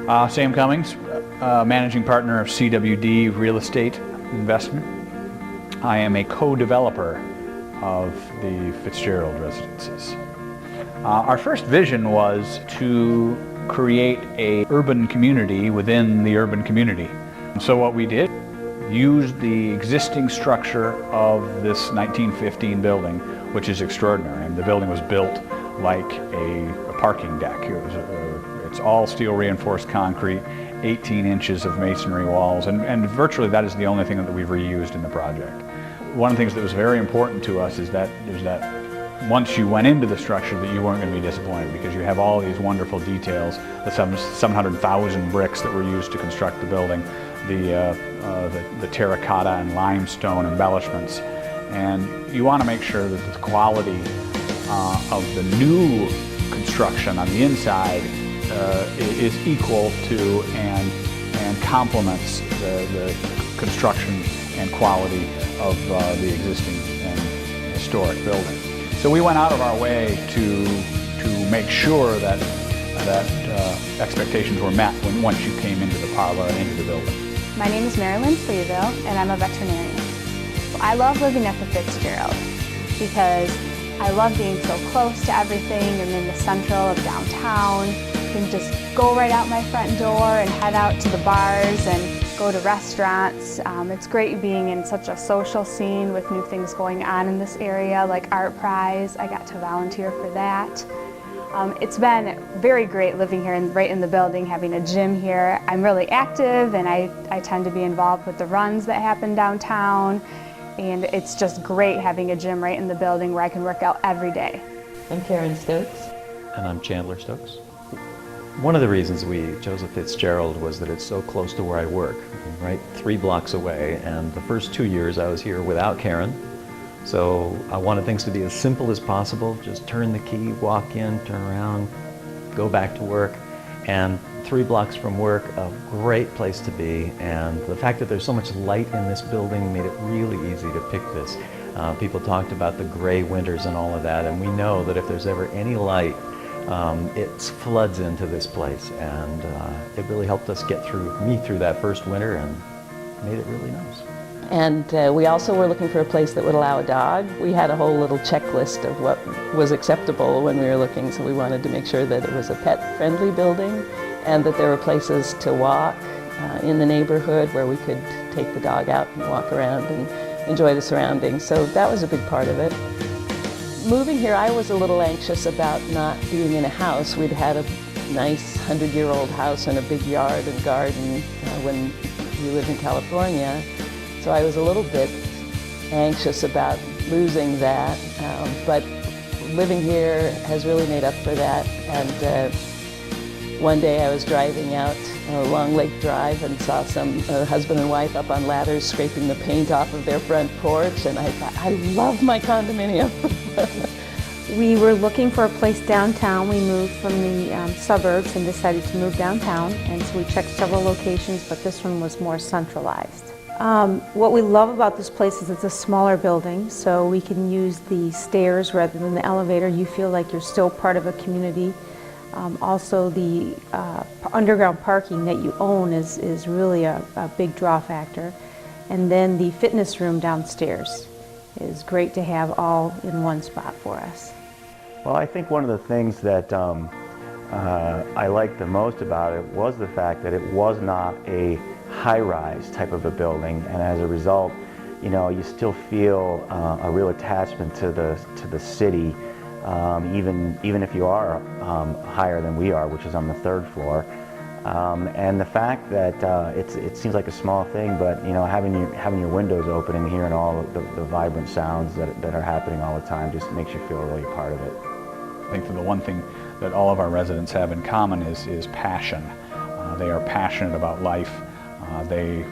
Sam Cummings, managing partner of CWD Real Estate Investment. I am a co-developer of the Fitzgerald residences. Our first vision was to create an urban community within the urban community. So what we did, used the existing structure of this 1915 building, which is extraordinary. And the building was built like a parking deck. It's all steel reinforced concrete, 18 inches of masonry walls, and virtually that is the only thing that we've reused in the project. One of the things that was very important to us is that once you went into the structure that you weren't going to be disappointed, because you have all these wonderful details, the 700,000 bricks that were used to construct the building, the terracotta and limestone embellishments, and you want to make sure that the quality of the new construction on the inside is equal to and complements the construction and quality of the existing and historic building. So we went out of our way to make sure that expectations were met once you came into the parlor and into the building. My name is Mary Lynn Freeville, and I'm a veterinarian. I love living at the Fitzgerald because I love being so close to everything. I'm in the central of downtown. I can just go right out my front door and head out to the bars and go to restaurants. It's great being in such a social scene with new things going on in this area, like Art Prize. I got to volunteer for that. It's been very great living here right in the building, having a gym here. I'm really active, and I tend to be involved with the runs that happen downtown. And it's just great having a gym right in the building where I can work out every day. I'm Karen Stokes. And I'm Chandler Stokes. One of the reasons we chose a Fitzgerald was that it's so close to where I work, right 3 blocks away. And the first 2 years I was here without Karen. So I wanted things to be as simple as possible. Just turn the key, walk in, turn around, go back to work. And 3 blocks from work, a great place to be. And the fact that there's so much light in this building made it really easy to pick this. People talked about the gray winters and all of that, and we know that if there's ever any light, it floods into this place. And it really helped us get me through that first winter and made it really nice. And we also were looking for a place that would allow a dog. We had a whole little checklist of what was acceptable when we were looking, so we wanted to make sure that it was a pet-friendly building and that there were places to walk in the neighborhood where we could take the dog out and walk around and enjoy the surroundings. So that was a big part of it. Moving here, I was a little anxious about not being in a house. We'd had a nice 100-year-old house and a big yard and garden when we lived in California. So I was a little bit anxious about losing that, but living here has really made up for that. And one day I was driving out Long Lake Drive and saw some husband and wife up on ladders scraping the paint off of their front porch, and I thought, I love my condominium. We were looking for a place downtown. We moved from the suburbs and decided to move downtown, and so we checked several locations, but this one was more centralized. What we love about this place is it's a smaller building, so we can use the stairs rather than the elevator. You feel like you're still part of a community. Also, the underground parking that you own is really a big draw factor. And then the fitness room downstairs is great to have all in one spot for us. Well, I think one of the things that I liked the most about it was the fact that it was not a high-rise type of a building, and as a result, you know, you still feel a real attachment to the city, even if you are higher than we are, which is on the 3rd floor. And the fact that it seems like a small thing, but you know, having your windows open and hearing all of the vibrant sounds that are happening all the time just makes you feel really a part of it. I think the one thing that all of our residents have in common is passion. They are passionate about life. They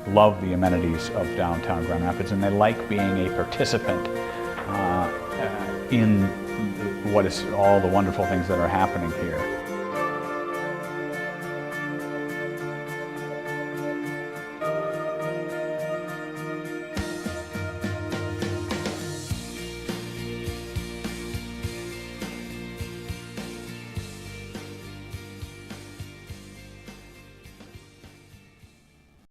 love the amenities of downtown Grand Rapids, and they like being a participant in what is all the wonderful things that are happening here.